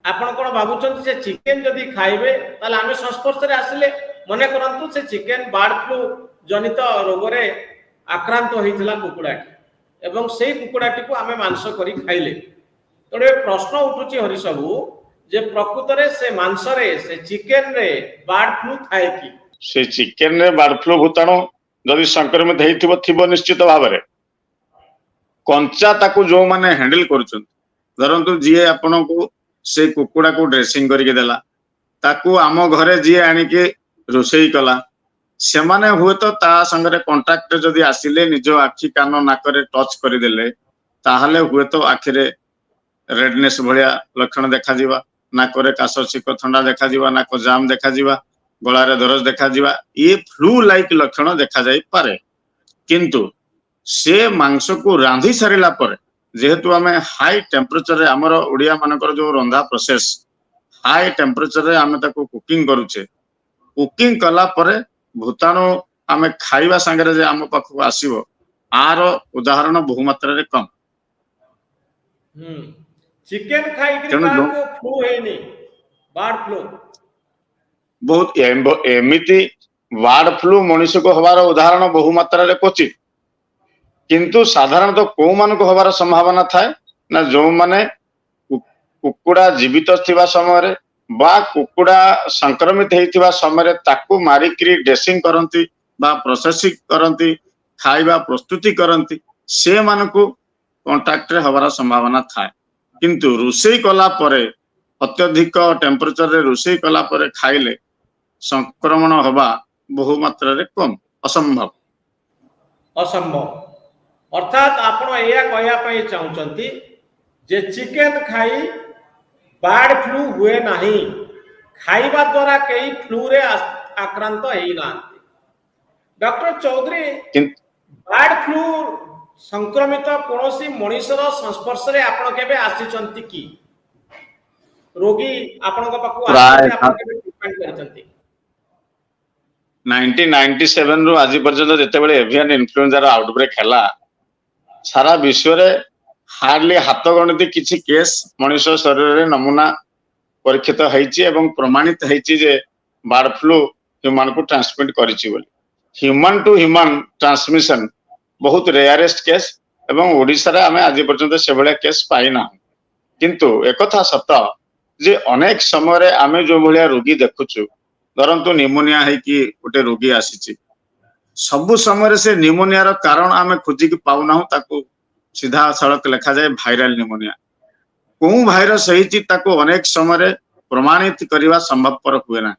आपण कोन भाबुचंती से चिकेन जदि खाइबे ताले आमे संस्पर्श रे आसिले मने करंतु से चिकेन बर्ड फ्लू जनित रोग रे आक्रांत होइथिला कुकुडाटी एवं सेही कुकुडाटी को आमे मांस करी खाइले तोडे प्रश्न उठुची हरि सबु जे प्रकृत रे से मांस रे से चिकेन रे बर्ड फ्लू थाए कि से चिकेन रे बर्ड फ्लू भूताणु जदि संक्रमित हेइथिबो थिबो निश्चित भाबरे कंचा ताकू जो माने हैंडल करूछन धरंतु जिए आपन को से कुकुड़ा को ड्रेसिंग करके देला ताकू आम घरे जी आनी के रोसई कला से माने हुए तो ता संगरे कांटेक्ट जदि आसिले निज आखि कान नाकरे टच कर देले ताहले हुए तो आखिरे रेडनेस भलिया लक्षण देखा जीवा नाकरे काश छिक ठंडा देखा जीवा नाक जाम देखा जीवा गलारे दरज देखा जीवा ये फ्लू लाइक लक्षण देखा जाई पारे किंतु से मांस को रांधी सारिला पर जेहेतु आम हाई टेम्परेचर आमर ओडिया मानकर जो रंधा प्रोसेस हाई टेम्परेचर आम कुकिंग करुचे कुकिंग कला परे भूताणु आम खाइबा संगे जे आम पाखक आसीबो आर उदाहरण बहुमात्रा रे कम चिकेन खाई कि को फ्लू हेनी बर्ड फ्लू बहुत एमिति बर्ड फ्लू मनुष्य को हबार उदाहरण बहुमात्रा रे क्वचित किंतु साधारणतः को मान को हबार संभावना थाए ना जो माने कुकुड़ा जीवित थिबा समय रे बा कुकुड़ा संक्रमित हेइथिबा समय रे ताकू मारिकरी ड्रेसिंग करंती बा प्रोसेसिंग करंती खाइबा प्रस्तुति करंती से मान को कांटेक्ट रे हबार संभावना थाए किंतु रोसई कला परे अत्यधिक टेम्परेचर रे रोसई कला परे खाइले संक्रमण हबा बहुमात्रा रे कम असंभव अर्थात आपण एया कहया पई चाहउचंती जे चिकेन खाई बर्ड फ्लू हुए नहीं खाइबा द्वारा कई फ्लू रे आक्रांत हेई ना डॉक्टर चौधरी बर्ड फ्लू संक्रमित कोनोसी मनुष्यर संस्पर्श रे आपण केबे आसीचंती की रोगी आपण को पाखु आसी आपण केबे ट्रीटमेंट करचंती 1997 रु आज पर्यंत जते बेले एवियन इन्फ्लुएंजा रो आउटब्रेक हैला सारा विश्व रे हार्डली हाथ गणति किछि केस मनुष्य शरीर रे नमूना परीक्षित हेछि एवं प्रमाणित हेछि जे बर्ड फ्लू ह्यूमन को ट्रांसमिट करिछि बोली ह्यूमन टू ह्यूमन ट्रांसमिशन बहुत रेयरेस्ट केस एवं ओडिसा रे हमें आज पर्यंत से बळे केस पाई ना किंतु एकथा सत जे अनेक समय रे हमें जो भलिया रोगी देखुछु धरंतु निमोनिया है कि गोटे रोगी आसीछि सबु समय से निमोनिया रो कारण आमे खोजी के पाउना ताको सीधा सड़क लिखा जाए वायरल निमोनिया को भाइरस हेछि ताको अनेक समय रे प्रमाणित करबा संभवपर हुए ना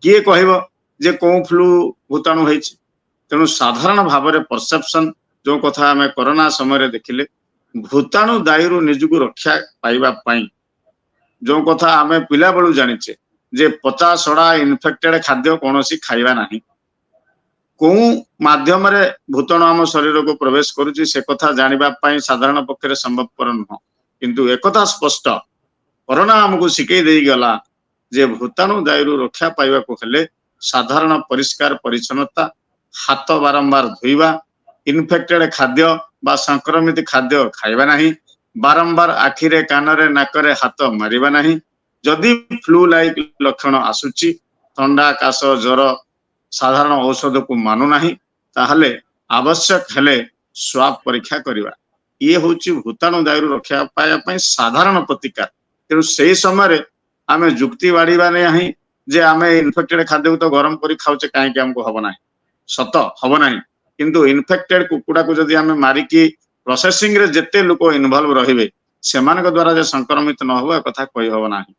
किए कहबो जे को फ्लू भूताणु हेछि तेणु साधारण भाव रे परसेप्शन जो कथा आमे कोरोना समय रे देखिले भूताणु दायरु निजु रक्षा पाइबा पई जो कथा आमे पिला बेलू जानिचे जे 50 सड़ा इन्फेक्टेड खाद्य कोनोसी खाइबा नाही को माध्यम रे भूताणु आम शरीर को प्रवेश करुची से कथा जानिबा पई साधारण पक्षरे संभवपर नुह किंतु एकथा स्पष्ट कोरोना हमको सिकई देई गला जे भूताणु दायरु रक्षा पाइबा को हेले साधारण परिष्कार परिच्छन्नता हाथ बारंबार धोइबा इन्फेक्टेड खाद्य बा संक्रमित खाद्य खाइबा नाही बारंबार आखिरे कानरे नाकरे हाथ मारिबा नाही जदि फ्लू लाइक लक्षण आसुची ठंडा काश ज्वर साधारण औषध को मानु नाही ताहले आवश्यक हेले स्वाब परीक्षा करिबा ये होची भूताणु दायरु रक्षा पाया पई साधारण प्रतिकार तेणु से समय रे आमे जुक्ति बाड़ीबा नहीं जे आमे इन्फेक्टेड खाद्य को तो गरम करी खाउचे काहे कि हमको हबो नाही सत हबो नाही किंतु इन्फेक्टेड कुकुड़ा को जदि आमे मारी की प्रोसेसिंग रे जते लोक इन्वॉल्व रहिबे सेमानक द्वारा जे संक्रमित न होबा कथा कहि हबो नाही।